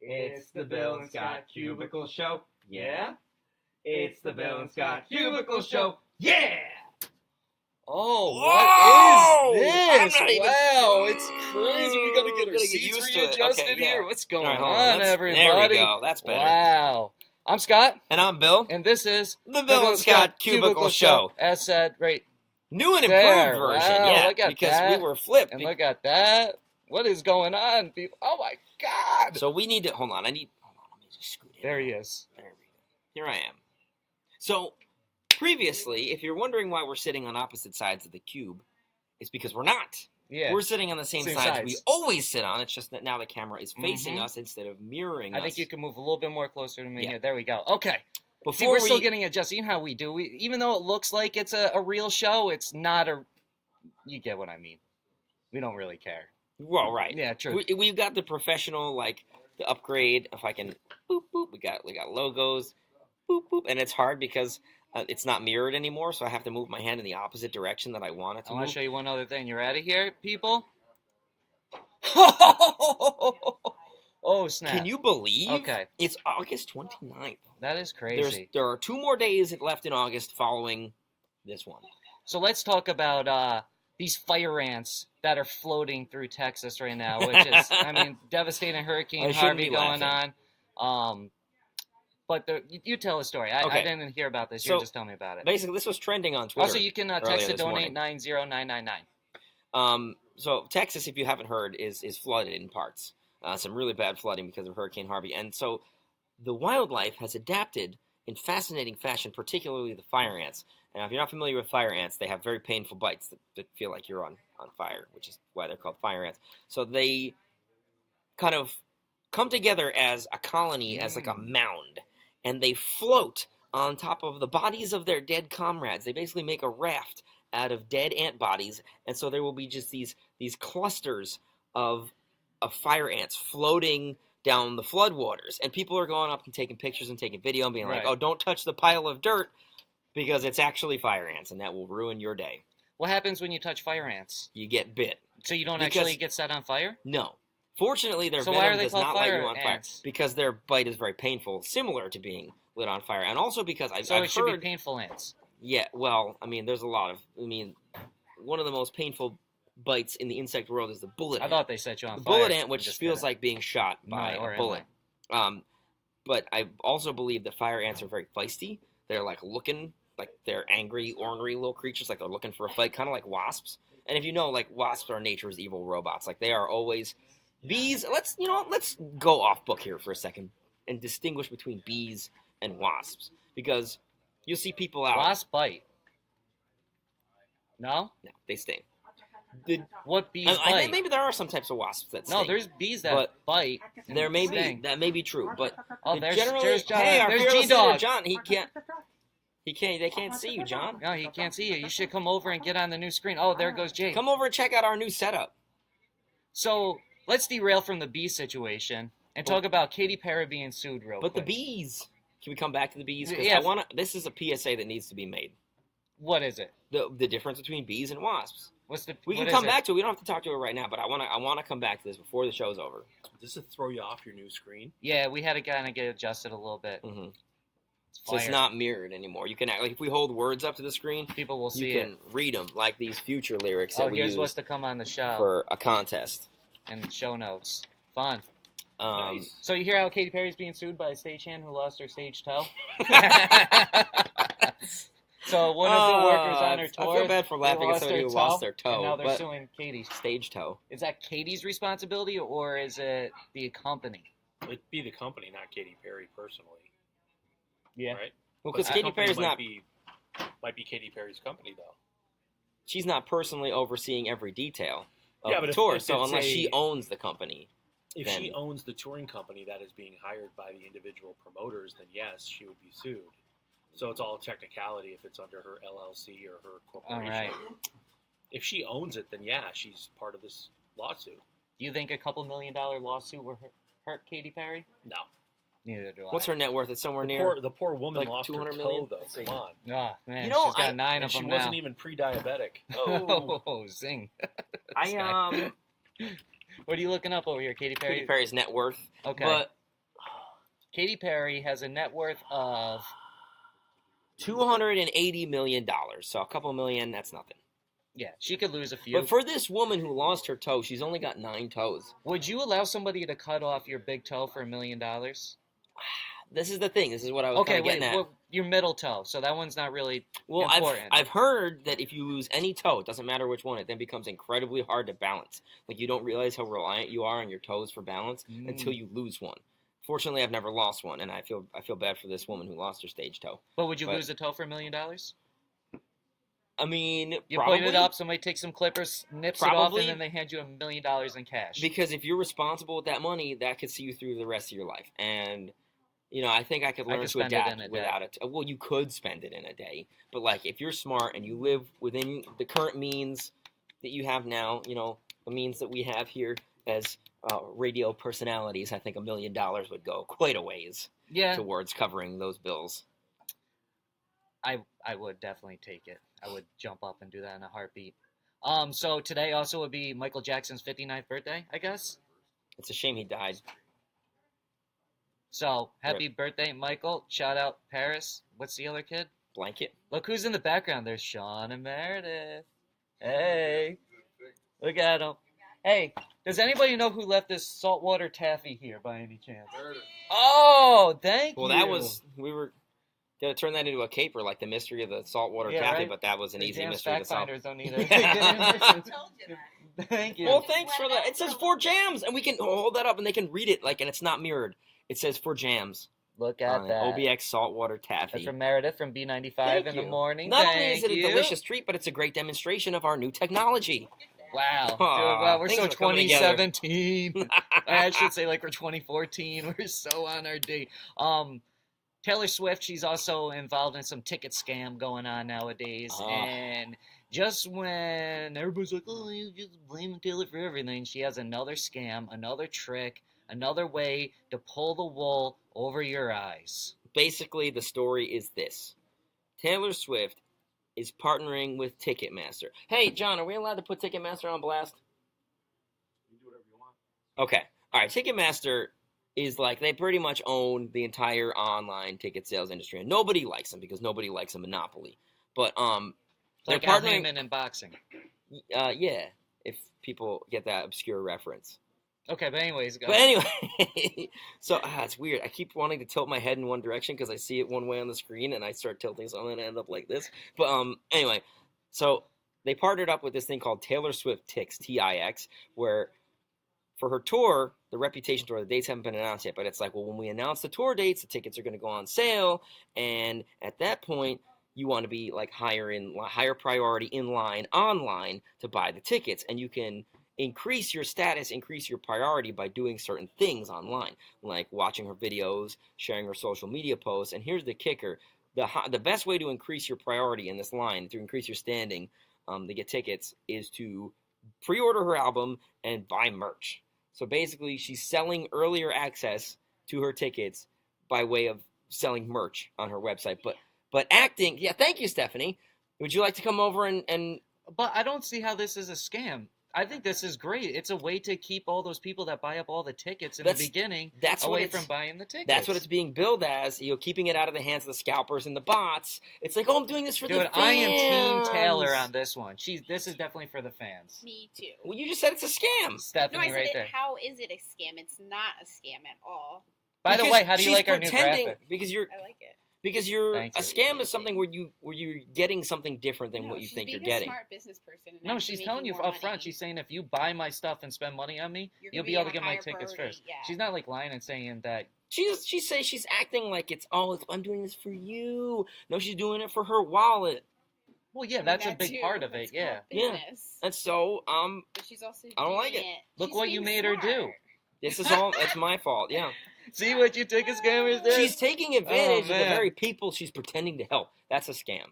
It's the Bill and Scott Cubicle Show. Yeah? It's the Bill and Scott Cubicle Show. Yeah! Oh, what is this? Wow, it's crazy. We gotta get our seats used to it. readjusted Okay, yeah. here. What's going All right, hold on, everybody? There we go. That's better. Wow. I'm Scott. And I'm Bill. And this is The Bill and Scott Cubicle Show. As said, right New and there. improved version, Wow, yeah. look at Because that. we were flipped. And look at that. What is going on, people? Oh, my God. So we need to, hold on, let me just scoot in. There he is. There we go. Here I am. So, previously, if you're wondering why we're sitting on opposite sides of the cube, it's because we're not. Yeah. We're sitting on the same sides we always sit on. It's just that now the camera is facing us instead of mirroring us. I think you can move a little bit more closer to me Yeah. here. There we go. Okay. See, we're still getting adjusted. You know how we do. Even though it looks like it's a real show, it's not a... You get what I mean. We don't really care. Well, right. Yeah, true. We've got the professional, like, the upgrade. If I can, boop, boop. We got logos, boop, boop. And it's hard because it's not mirrored anymore, so I have to move my hand in the opposite direction that I want it to I move. want to show you one other thing. You ready here, people? Oh, snap. Can you believe? Okay. It's August 29th. That is crazy. There are 2 more days left in August following this one. So let's talk about these fire ants that are floating through Texas right now, which is, I mean, devastating Hurricane Harvey going on. But you tell a story. I didn't hear about this. You just tell me about it. Basically, this was trending on Twitter. Also, you can text to donate 90999. So Texas, if you haven't heard, is flooded in parts. Some really bad flooding because of Hurricane Harvey. And so the wildlife has adapted in fascinating fashion, particularly the fire ants. Now, if you're not familiar with fire ants, they have very painful bites that feel like you're on fire, which is why they're called fire ants. So they kind of come together as a colony, as like a mound, and they float on top of the bodies of their dead comrades. They basically make a raft out of dead ant bodies, and so there will be just these clusters of fire ants floating down the floodwaters, and people are going up and taking pictures and taking video and being like, oh, don't touch the pile of dirt because it's actually fire ants, and that will ruin your day. What happens when you touch fire ants? You get bit. So you don't actually get set on fire? No. Fortunately, their venom does not light you on fire because their bite is very painful, similar to being lit on fire, and also because I've it should heard be painful ants. Yeah, well, I mean, there's a lot of. I mean, one of the most painful bites in the insect world is the bullet ant. I thought they set you on the fire. Bullet ant, which feels like being shot by a bullet. But I also believe that fire ants are very feisty. They're like looking like they're angry, ornery little creatures, like they're looking for a fight, kind of like wasps. And if you know, like wasps are nature's evil robots. Like they are always bees. Let's go off book here for a second and distinguish between bees and wasps, because you'll see people out. Wasp bite. No, they sting. What bees bite? Maybe there are some types of wasps that sting. No, there's bees that bite. There may be. That may be true, but there's John. Hey, our there's G-Dog. John, he can't. They can't see you, John. No, he can't see you. You should come over and get on the new screen. Oh, there goes Jake. Come over and check out our new setup. So let's derail from the bee situation and talk about Katy Perry being sued real quick. But the bees. Can we come back to the bees? Because Yeah. This is a PSA that needs to be made. What is it? The difference between bees and wasps. We can what come is back to it. We don't have to talk to it right now, but I want to come back to this before the show's over. Does it throw you off your new screen? Yeah, we had to kind of get adjusted a little bit. Mm-hmm. So it's not mirrored anymore. You can if we hold words up to the screen, people will see it. You can read them like these future lyrics that we use what's to come on the show for a contest and show notes. Fun. Nice. So you hear how Katy Perry's being sued by a stagehand who lost her stage toe? So one of the workers on her tour, I feel bad for laughing at somebody who lost their toe. And now they're suing Katy. Stage toe. Is that Katy's responsibility, or is it the company? It'd be the company, not Katy Perry personally. Yeah. Right? Well, because Katy Perry's might be Katy Perry's company, though. She's not personally overseeing every detail of but the tour, if so unless she owns the company. If she owns the touring company that is being hired by the individual promoters, then yes, she would be sued. So it's all technicality if it's under her LLC or her corporation. All right. If she owns it, then yeah, she's part of this lawsuit. Do you think a $2 million lawsuit will hurt Katy Perry? No. Neither do I. What's her net worth? It's somewhere near. The poor woman like lost her 200 toe, million? though. Come on. Oh, man, she's got 9 of them she now. wasn't even pre-diabetic. Oh, zing. What What are you looking up over here, Katy Perry? Katy Perry's net worth. Okay. But Katy Perry has a net worth of $280 million. So a couple million, that's nothing. Yeah, she could lose a few. But for this woman who lost her toe, she's only got 9 toes. Would you allow somebody to cut off your big toe for $1 million? This is the thing. This is what I was kind of getting at. Well, your middle toe. So that one's not really well, important. I've heard that if you lose any toe, it doesn't matter which one, it then becomes incredibly hard to balance. Like, you don't realize how reliant you are on your toes for balance until you lose one. Fortunately, I've never lost one, and I feel bad for this woman who lost her stage toe. But would you lose a toe for $1 million? I mean, you probably. put it up, somebody takes some clippers, nips it off, and then they hand you $1 million in cash. Because if you're responsible with that money, that could see you through the rest of your life. And, I think I could learn to adapt without it. Well, you could spend it in a day. But, like, if you're smart and you live within the current means that you have now, the means that we have here as radio personalities, I think $1 million would go quite a ways towards covering those bills. I would definitely take it. I would jump up and do that in a heartbeat. So today also would be Michael Jackson's 59th birthday, I guess. It's a shame he died. So happy birthday, Michael! Shout out Paris. What's the other kid? Blanket. Look who's in the background. There's Sean and Meredith. Hey, look at them. Hey, does anybody know who left this saltwater taffy here by any chance? Oh, thank you. Well, we were going to turn that into a caper, like the mystery of the saltwater taffy, right? But that was an easy mystery to solve. Don't need it. Thank you. Well, thanks for that. It says 4 jams, and we can hold that up, and they can read it, and it's not mirrored. It says 4 jams. Look at that. OBX saltwater taffy. That's from Meredith from B95 in the morning. Not only is it a delicious treat, but it's a great demonstration of our new technology. Wow. Wow, we're so 2017. I should say like we're 2014. We're so on our date. Taylor Swift, she's also involved in some ticket scam going on nowadays. And just when everybody's like, oh, you just blaming Taylor for everything, she has another scam, another trick, another way to pull the wool over your eyes. Basically, the story is this. Taylor Swift is partnering with Ticketmaster. Hey, John, are we allowed to put Ticketmaster on blast? You can do whatever you want. Okay. All right, Ticketmaster is like, they pretty much own the entire online ticket sales industry. And nobody likes them because nobody likes a monopoly. But they're like partnering in boxing. Yeah, if people get that obscure reference. Okay, but anyways, go. But anyway, so it's weird. I keep wanting to tilt my head in one direction because I see it one way on the screen, and I start tilting, so I'm going to end up like this. But anyway, so they partnered up with this thing called Taylor Swift Tix, T-I-X, where for her tour, the Reputation tour, the dates haven't been announced yet, but it's like, well, when we announce the tour dates, the tickets are going to go on sale, and at that point, you want to be like higher priority in line online to buy the tickets, and you can increase your status, increase your priority by doing certain things online, like watching her videos, sharing her social media posts. And here's the kicker. The best way to increase your priority in this line, to increase your standing to get tickets, is to pre-order her album and buy merch. So basically, she's selling earlier access to her tickets by way of selling merch on her website. But acting, yeah, thank you, Stephanie. Would you like to come over and... But I don't see how this is a scam. I think this is great. It's a way to keep all those people that buy up all the tickets in the beginning away from buying the tickets. That's what it's being billed as, keeping it out of the hands of the scalpers and the bots. It's like, I'm doing this for the fans. I am Team Taylor on this one. This is definitely for the fans. Me too. Well, you just said it's a scam. Stephanie, no, I said how is it a scam? It's not a scam at all. By the way, how do you like our new graphic? I like it. Because a scam is something where you're getting something different than what you think you're getting. She's a smart business person. No, she's telling you up front. She's saying if you buy my stuff and spend money on me, you'll be able to get my tickets first. Yeah. She's not like lying and saying that. She says she's acting like I'm doing this for you. No, she's doing it for her wallet. Well, yeah, that's a big part of it. Yeah. And so But she's also I don't like it. Look what you made her do. This is all. It's my fault. Yeah. See what you ticket scammers did? She's taking advantage of the very people she's pretending to help. That's a scam.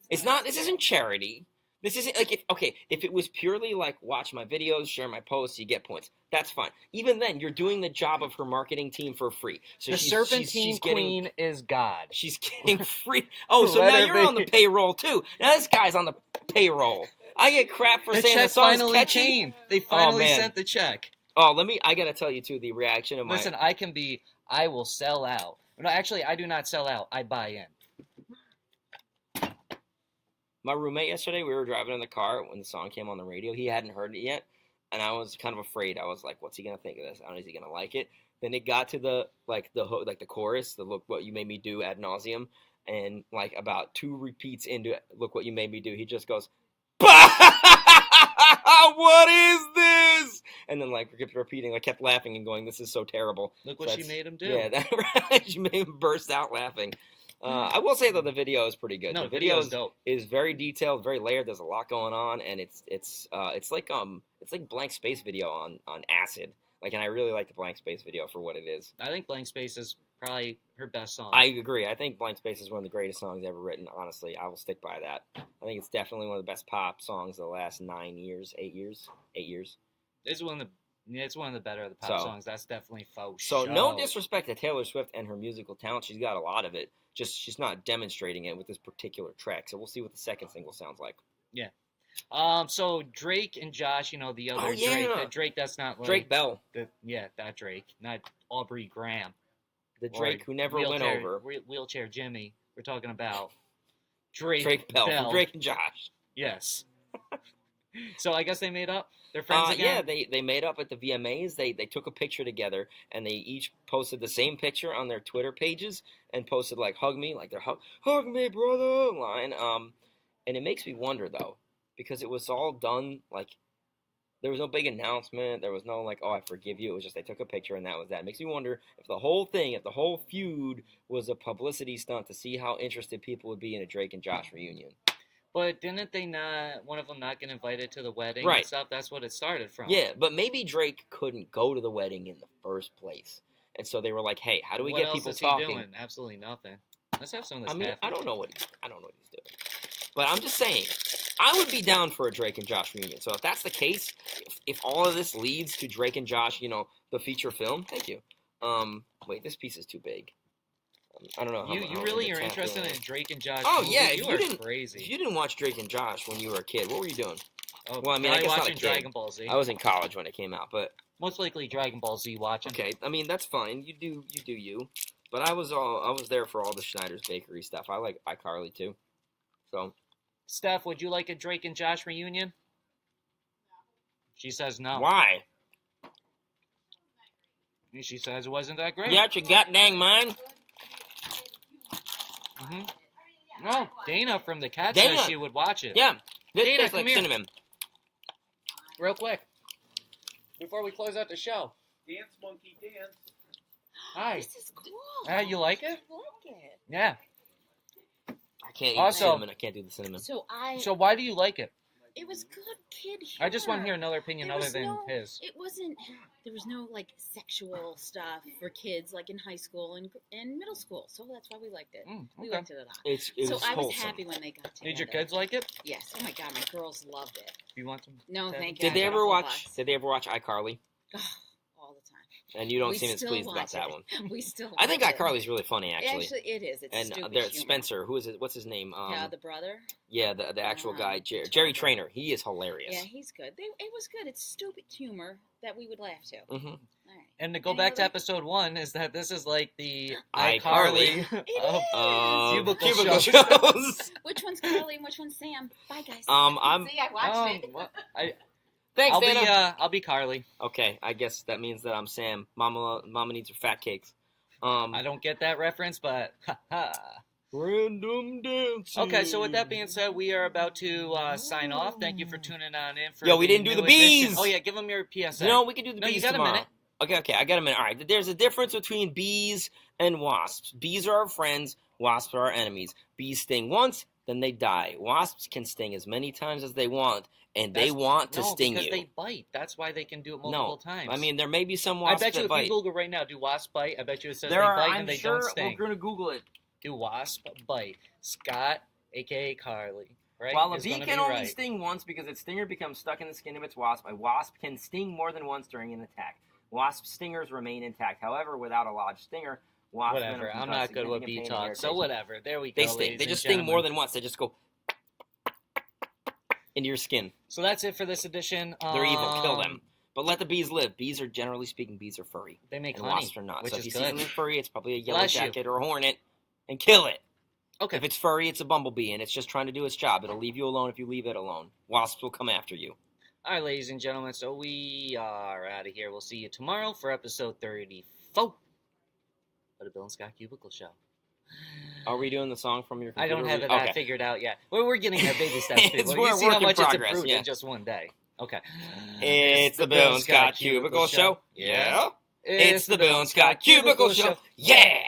It's not. This isn't charity. This isn't like if it was purely like watch my videos, share my posts, you get points. That's fine. Even then, you're doing the job of her marketing team for free. So the Serpentine Queen is God. She's getting free. Oh, so now you're on the payroll too. Now this guy's on the payroll. I get crap for saying the song's catchy. They finally sent the check. Oh, I gotta tell you too, the reaction of Listen, I can be I will sell out. No, actually, I do not sell out. I buy in. My roommate yesterday, we were driving in the car when the song came on the radio. He hadn't heard it yet, and I was kind of afraid. I was like, "What's he gonna think of this? I don't know, is he gonna like it?" Then it got to the chorus, the "Look What You Made Me Do" ad nauseum, and like about 2 repeats into it, "Look What You Made Me Do," he just goes, "What is this?" And then like kept repeating, I kept laughing and going, "This is so terrible." Look what she made him do. Yeah, right. She made him burst out laughing. I will say though the video is pretty good. No, the video dope. is very detailed, very layered. There's a lot going on, and it's like blank space video on acid. Like, and I really like the blank space video for what it is. I think Blank Space is probably her best song. I agree. I think Blank Space is one of the greatest songs ever written. Honestly, I will stick by that. I think it's definitely one of the best pop songs of the last 8 years. It's one of the better of the pop songs. That's definitely faux. So no disrespect to Taylor Swift and her musical talent. She's got a lot of it. Just she's not demonstrating it with this particular track. So we'll see what the second single sounds like. Yeah. So Drake and Josh, the other Drake, the Drake that's not like Drake Bell. That Drake, not Aubrey Graham. The Drake who never went over. Wheelchair Jimmy. We're talking about Drake Bell. Bell. Drake and Josh. Yes. So I guess they made up. They're friends again? Yeah, they made up at the VMAs. They took a picture together, and they each posted the same picture on their Twitter pages and posted, like, hug me, like their hug me, brother line. And it makes me wonder, though, because it was all done, like, there was no big announcement. There was no, like, oh, I forgive you. It was just they took a picture, and that was that. It makes me wonder if the whole feud was a publicity stunt to see how interested people would be in a Drake and Josh reunion. But didn't one of them not get invited to the wedding and stuff? That's what it started from. Yeah, but maybe Drake couldn't go to the wedding in the first place. And so they were like, hey, how do we get people talking? What else is he doing? Absolutely nothing. Let's have some of this. I don't know what he's doing. But I'm just saying, I would be down for a Drake and Josh reunion. So if that's the case, if all of this leads to Drake and Josh, the feature film, thank you. Wait, this piece is too big. I don't know. You really are interested in Drake and Josh? Oh, movie? yeah. You are crazy. If you didn't watch Drake and Josh when you were a kid, what were you doing? Oh, well, I mean, I guess watching not a kid. Dragon Ball Z. I was in college when it came out, but most likely Dragon Ball Z watching. Okay, I mean that's fine. You do you. But I was there for all the Schneider's Bakery stuff. I like iCarly too. So, Steph, would you like a Drake and Josh reunion? She says no. Why? She says it wasn't that great. You out your goddamn mind? Mm-hmm. No, Dana from the Cat says she would watch it. Yeah. This Dana, tastes like cinnamon. Real quick, before we close out the show. Dance, monkey, dance. Hi. This is cool. You like it? I like it. Yeah. I can't eat the cinnamon. I can't do the cinnamon. So why do you like it? It was good kid humor. I just want to hear another opinion other than his. It wasn't. There was no like sexual stuff for kids like in high school and middle school. So that's why we liked it. Okay. We liked it a lot. I was happy when they got together. Did your kids like it? Yes. Oh my god, my girls loved it. Do you want some? No, thank you. Did they ever watch iCarly? All the time. And you don't seem as pleased about that one. We still. I think iCarly's really funny, actually. Actually, it is. It's stupid there's Spencer. Who is it? What's his name? The brother. Yeah, the actual guy, Jerry Trainer. He is hilarious. Yeah, he's good. It was good. It's stupid humor that we would laugh to. Mm-hmm. All right. And to go back to episode 1 is that this is like the iCarly of Cubicle Shows. Which one's Carly and which one's Sam? Bye, guys. I watched it. Thanks, Anna. I'll be Carly. Okay, I guess that means that I'm Sam. Mama needs her fat cakes. I don't get that reference, but random dancing. Okay, so with that being said, we are about to sign off. Thank you for tuning on in. For we didn't do the bees. Edition. Oh yeah, give them your PSA. No, we can do the bees you got tomorrow. A minute. Okay, I got a minute. All right, there's a difference between bees and wasps. Bees are our friends. Wasps are our enemies. Bees sting once, then they die. Wasps can sting as many times as they want. And they want to sting you. Because they bite. That's why they can do it multiple times. I mean, there may be some wasps that bite. I bet you if you Google right now, do wasps bite? I bet you it says they bite and they don't sting. I'm sure we're going to Google it. Do wasp bite? Scott, a.k.a. Carly, right? While a bee can only sting once because its stinger becomes stuck in the skin of its wasp, a wasp can sting more than once during an attack. Wasp stingers remain intact. However, without a lodged stinger, wasps... Whatever. I'm not good with bee talk, so whatever. There we go, They sting. They just sting more than once. They just go... into your skin. So that's it for this edition. They're evil. Kill them. But let the bees live. Bees are, generally speaking, furry. They make and honey, wasps are not. which So if is you see good. something furry, it's probably a yellow Bless you. jacket or a hornet, and kill it. Okay. If it's furry, it's a bumblebee, and it's just trying to do its job. It'll leave you alone if you leave it alone. Wasps will come after you. All right, ladies and gentlemen, so we are out of here. We'll see you tomorrow for episode 34 of the Bill and Scott Cubicle Show. Are we doing the song from your I computer? don't have that Okay. figured out yet. We're getting there, baby steps, people. We're You a see how work in much it's progress, improved yeah. in just one day. Okay. It's the Bill and Scott Cubicle Show. Yeah. It's the Bill and Scott Cubicle Show. Yeah.